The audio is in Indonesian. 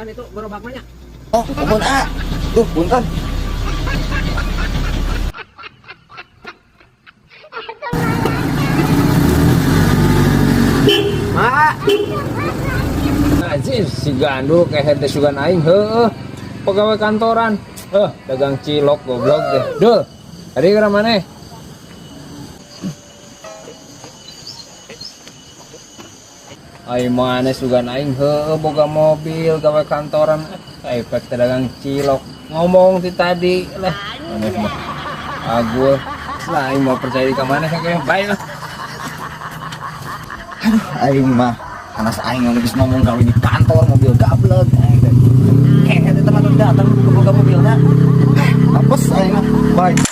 kan itu gerobak banyak. Oh, ampun ah. Tuh, punten. Mak, Najis si Gandul kayak hete sugan aing pegawai kantoran dagang cilok goblok deh dul tadi ke mana aing mana sugan aing boga mobil gawe kantoran efek dagang cilok ngomong ti tadi lah aneh mah aku lah aing mau percaya di kamana kayak baik lah Aing mah karena aing yang geus ngomong gawe di kantor mobil gablek aing teh. Kayaknya teman datang ke mobilnya. Apes aing mah. Bye.